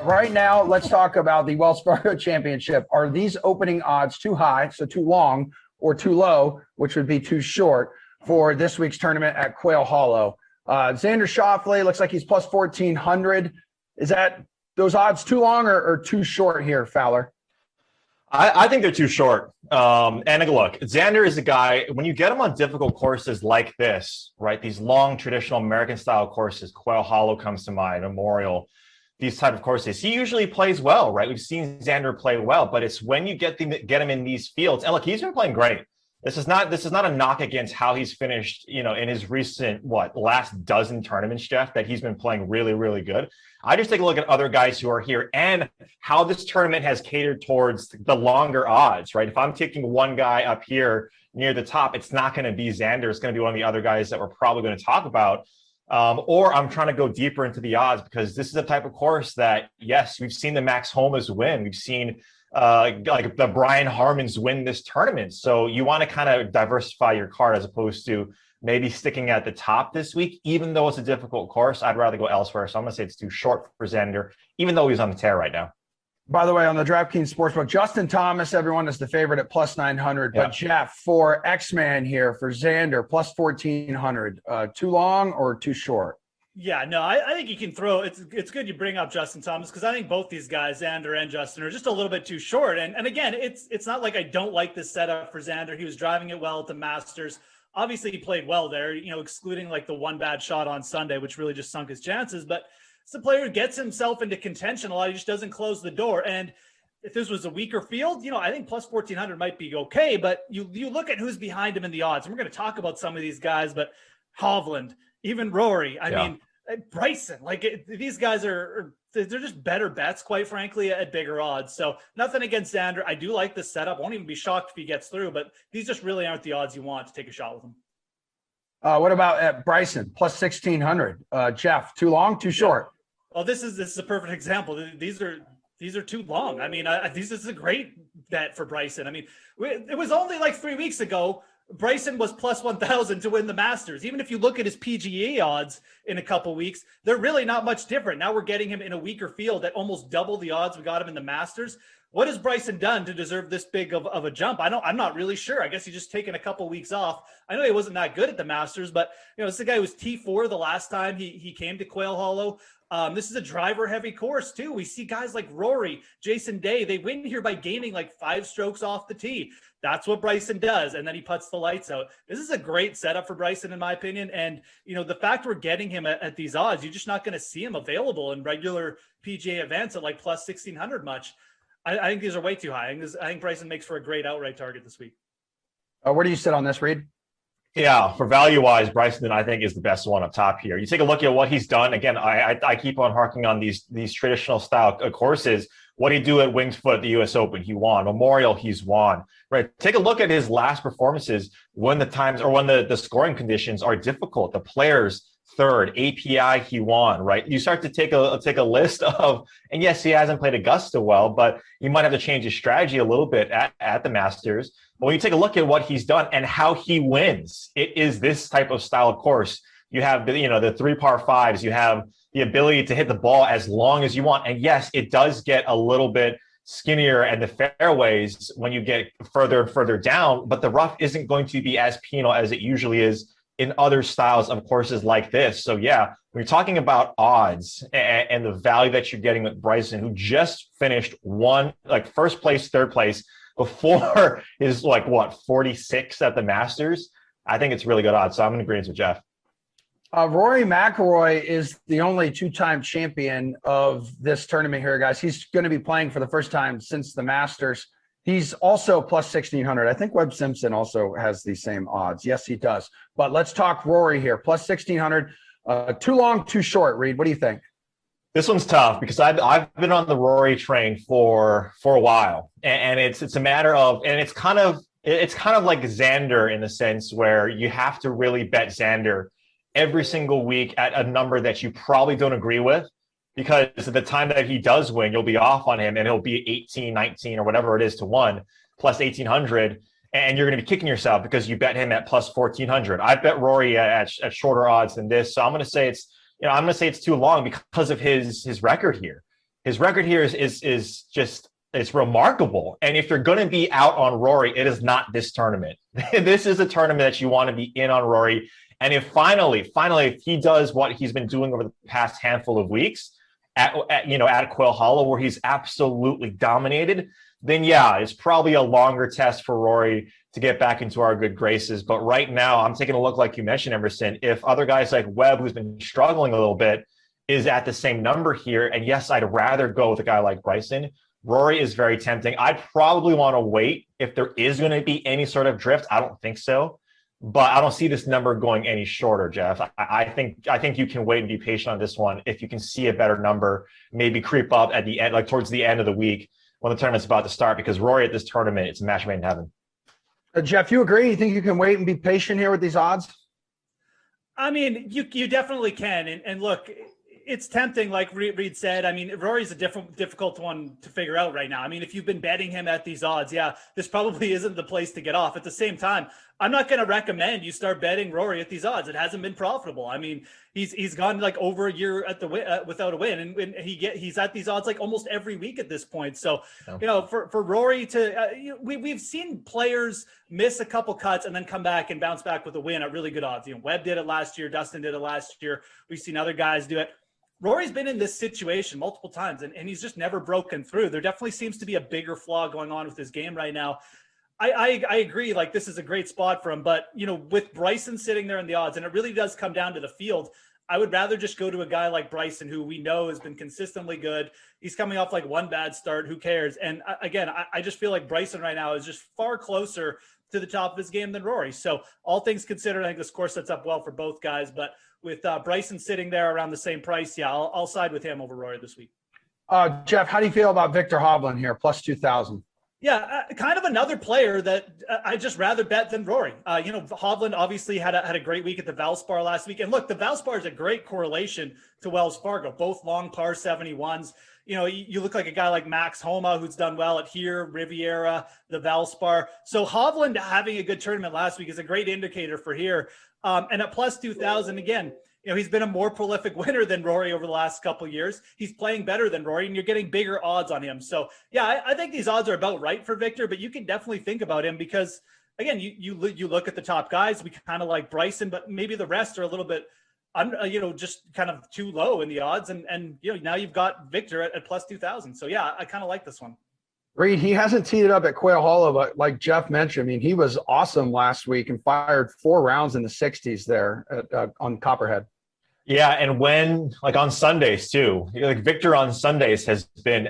Right now, let's talk about the Wells Fargo Championship. Are these opening odds too high, so too long, or too low, which would be too short for this week's tournament at Quail Hollow? Xander Schauffele looks like he's plus 1,400. Is that those odds too long or too short here, Fowler? I think they're too short. And look, Xander is a guy, when you get him on difficult courses like this, right? These long traditional American style courses, Quail Hollow comes to mind, Memorial, these type of courses, he usually plays well, right? We've seen Xander play well, but it's when you get him in these fields. And look, he's been playing great. This is not a knock against how he's finished, in his recent, last dozen tournaments, Geoff, that he's been playing really, really good. I just take a look at other guys who are here and how this tournament has catered towards the longer odds, right? If I'm taking one guy up here near the top, it's not going to be Xander. It's going to be one of the other guys that we're probably going to talk about. Or I'm trying to go deeper into the odds because this is a type of course that, yes, we've seen the Max Homas win. We've seen like the Brian Harmons win this tournament. So you want to kind of diversify your card as opposed to maybe sticking at the top this week. Even though it's a difficult course, I'd rather go elsewhere. So I'm going to say it's too short for Xander, even though he's on the tear right now. By the way, on the DraftKings Sportsbook, Justin Thomas, everyone is the favorite at plus 900. Yeah. But Geoff, for X-Man here, for Xander, plus 1,400. Too long or too short? Yeah, no, I think you can throw. It's good you bring up Justin Thomas because I think both these guys, Xander and Justin, are just a little bit too short. And again, it's not like I don't like this setup for Xander. He was driving it well at the Masters. Obviously, he played well there, excluding like the one bad shot on Sunday, which really just sunk his chances. But it's a player who gets himself into contention a lot. He just doesn't close the door. And if this was a weaker field, I think plus 1,400 might be okay. But you look at who's behind him in the odds. And we're going to talk about some of these guys, but HOVLAND, even RORY. I mean, BRYSON, these guys they're just better bets, quite frankly, at bigger odds. So nothing against Xander. I do like this setup. Won't even be shocked if he gets through, but these just really aren't the odds you want to take a shot with him. What about at BRYSON, plus 1,600? Geoff, too long, too short? Well, this is a perfect example. These are too long. I mean, this is a great bet for BRYSON. I mean, it was only like 3 weeks ago BRYSON was plus 1,000 to win the Masters. Even if you look at his PGA odds in a couple weeks, they're really not much different. Now we're getting him in a weaker field at almost double the odds we got him in the Masters. What has BRYSON done to deserve this big of a jump? I'm not really sure. I guess he's just taken a couple weeks off. I know he wasn't that good at the Masters, but this is a guy who was T4 the last time he came to Quail Hollow. This is a driver-heavy course, too. We see guys like RORY, Jason Day. They win here by gaining like 5 strokes off the tee. That's what BRYSON does, and then he puts the lights out. This is a great setup for BRYSON, in my opinion. And, the fact we're getting him at these odds, you're just not going to see him available in regular PGA events at like plus 1,600 much. I think these are way too high. I think BRYSON makes for a great outright target this week. Where do you sit on this, Reid? Yeah, for value-wise, BRYSON, I think, is the best one up top here. You take a look at what he's done. Again, I keep on harking on these traditional style courses. What did he do at Winged Foot, the U.S. Open? He won. Memorial, he's won. Right. Take a look at his last performances when the scoring conditions are difficult. The Players, third. API, he won. Right. You start to take a list of, and yes, he hasn't played Augusta well, but you might have to change his strategy a little bit at the Masters. But when you take a look at what he's done and how he wins, it is this type of style of course. You have the 3 par 5s. You have the ability to hit the ball as long as you want. And yes, it does get a little bit skinnier and the fairways when you get further and further down, but the rough isn't going to be as penal as it usually is in other styles of courses like this. So yeah, when you're talking about odds and the value that you're getting with BRYSON, who just finished first place, third place before his 46 at the Masters, I think it's really good odds. So I'm in agreement with Geoff. Rory McIlroy is the only 2-time champion of this tournament here, guys. He's going to be playing for the first time since the Masters. He's also plus 1,600. I think Webb Simpson also has the same odds. Yes, he does. But let's talk Rory here. Plus 1,600. Too long, too short, Reid. What do you think? This one's tough because I've been on the Rory train for a while, and it's a matter of, and it's kind of like Xander in the sense where you have to really bet Xander every single week at a number that you probably don't agree with, because at the time that he does win, you'll be off on him and he'll be 18, 19 or whatever it is to 1 plus 1,800. And you're going to be kicking yourself because you bet him at plus 1,400. I bet Rory at shorter odds than this. So I'm going to say it's too long because of his record here. His record here is just, it's remarkable. And if you're going to be out on Rory, it is not this tournament. This is a tournament that you want to be in on Rory. And if finally, if he does what he's been doing over the past handful of weeks at Quail Hollow, where he's absolutely dominated, then yeah, it's probably a longer test for Rory to get back into our good graces. But right now, I'm taking a look, like you mentioned, Emerson, if other guys like Webb, who's been struggling a little bit, is at the same number here. And yes, I'd rather go with a guy like Bryson. Rory is very tempting. I'd probably want to wait if there is going to be any sort of drift. I don't think so. But I don't see this number going any shorter, Geoff. I think you can wait and be patient on this one. If you can see a better number, maybe creep up at the end, like towards the end of the week when the tournament's about to start, because Rory at this tournament, it's a match made in heaven. Geoff, you agree? You think you can wait and be patient here with these odds? I mean, you definitely can. And look, it's tempting, like Reid said. I mean, Rory's a difficult one to figure out right now. I mean, if you've been betting him at these odds, yeah, this probably isn't the place to get off. At the same time, I'm not going to recommend you start betting Rory at these odds. It hasn't been profitable. I mean, he's gone like over a year at the without a win, and he's at these odds like almost every week at this point. So, for Rory to we've seen players miss a couple cuts and then come back and bounce back with a win at really good odds. Webb did it last year, Dustin did it last year. We've seen other guys do it. Rory's been in this situation multiple times, and he's just never broken through. There definitely seems to be a bigger flaw going on with his game right now. I agree, like this is a great spot for him, but with Bryson sitting there in the odds, and it really does come down to the field, I would rather just go to a guy like Bryson, who we know has been consistently good. He's coming off like one bad start. Who cares? And again, I just feel like Bryson right now is just far closer to the top of his game than Rory. So all things considered, I think this course sets up well for both guys, but with Bryson sitting there around the same price, yeah, I'll side with him over Rory this week. Geoff, how do you feel about VIKTOR HOVLAND here, plus 2,000? Yeah, kind of another player that I just rather bet than Rory. HOVLAND obviously had a great week at the Valspar last week. And look, the Valspar is a great correlation to Wells Fargo, both long par 71s. You look like a guy like Max Homa, who's done well at here, Riviera, the Valspar. So HOVLAND having a good tournament last week is a great indicator for here. And at plus 2,000, again, he's been a more prolific winner than Rory over the last couple of years. He's playing better than Rory, and you're getting bigger odds on him. So, yeah, I think these odds are about right for VIKTOR, but you can definitely think about him because, again, you look at the top guys. We kind of like Bryson, but maybe the rest are a little bit, just kind of too low in the odds. And now you've got VIKTOR at plus 2,000. So, yeah, I kind of like this one. Reid, he hasn't teed it up at Quail Hollow, but like Geoff mentioned, I mean, he was awesome last week and fired 4 rounds in the 60s there on Copperhead. Yeah, and when, like on Sundays too, like VIKTOR on Sundays has been,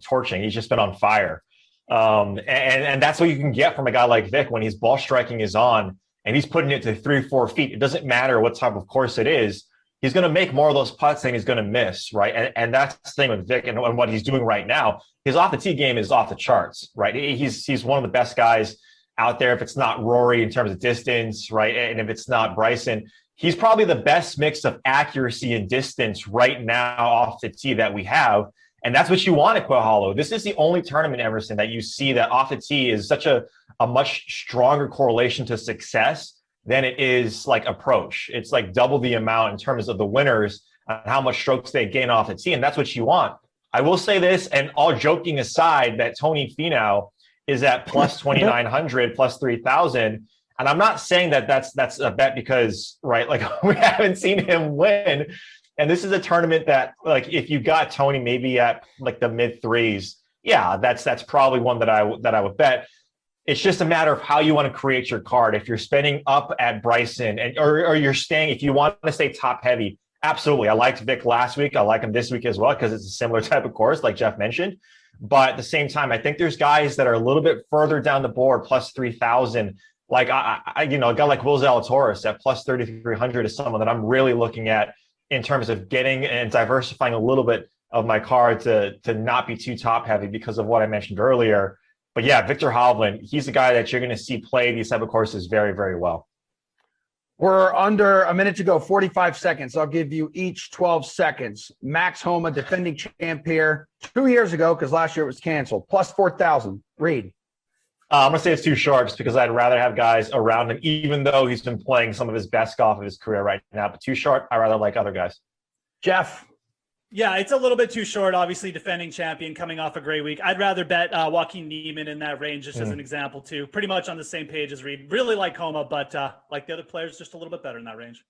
torching. He's just been on fire. And that's what you can get from a guy like Vic when his ball striking is on and he's putting it to 3-4 feet. It doesn't matter what type of course it is. He's going to make more of those putts than he's going to miss, right? And that's the thing with Vic and what he's doing right now. His off-the-tee game is off the charts, right? He's one of the best guys out there. If it's not Rory in terms of distance, right? And if it's not Bryson, he's probably the best mix of accuracy and distance right now off the tee that we have. And that's what you want at Quail Hollow. This is the only tournament, Emerson, that you see that off the tee is such a much stronger correlation to success than it is like approach. It's like double the amount in terms of the winners and how much strokes they gain off the tee. And that's what you want. I will say this, and all joking aside, that Tony Finau is at plus 2,900, plus 3,000. And I'm not saying that that's a bet because, right, like we haven't seen him win. And this is a tournament that, like, if you got Tony maybe at like the mid threes, yeah, that's probably one that I would bet. It's just a matter of how you want to create your card. If you're spending up at Bryson or you're staying, if you want to stay top heavy, absolutely. I liked Vic last week. I like him this week as well because it's a similar type of course, like Geoff mentioned. But at the same time, I think there's guys that are a little bit further down the board, plus 3,000. Like a guy like Will Zalatoris at plus 3,300 is someone that I'm really looking at in terms of getting and diversifying a little bit of my card to not be too top heavy because of what I mentioned earlier. But yeah, VIKTOR HOVLAND, he's a guy that you're going to see play these type of courses very, very well. We're under a minute to go, 45 seconds. I'll give you each 12 seconds. Max Homa, defending champ here 2 years ago, because last year it was canceled, plus 4,000. Reid. I'm going to say it's too short just because I'd rather have guys around him, even though he's been playing some of his best golf of his career right now. But too short, I'd rather like other guys. Geoff. Yeah, it's a little bit too short. Obviously, defending champion coming off a great week. I'd rather bet Joaquin Neiman in that range, just as an example, too. Pretty much on the same page as Reid. Really like HOMA, but like the other players, just a little bit better in that range.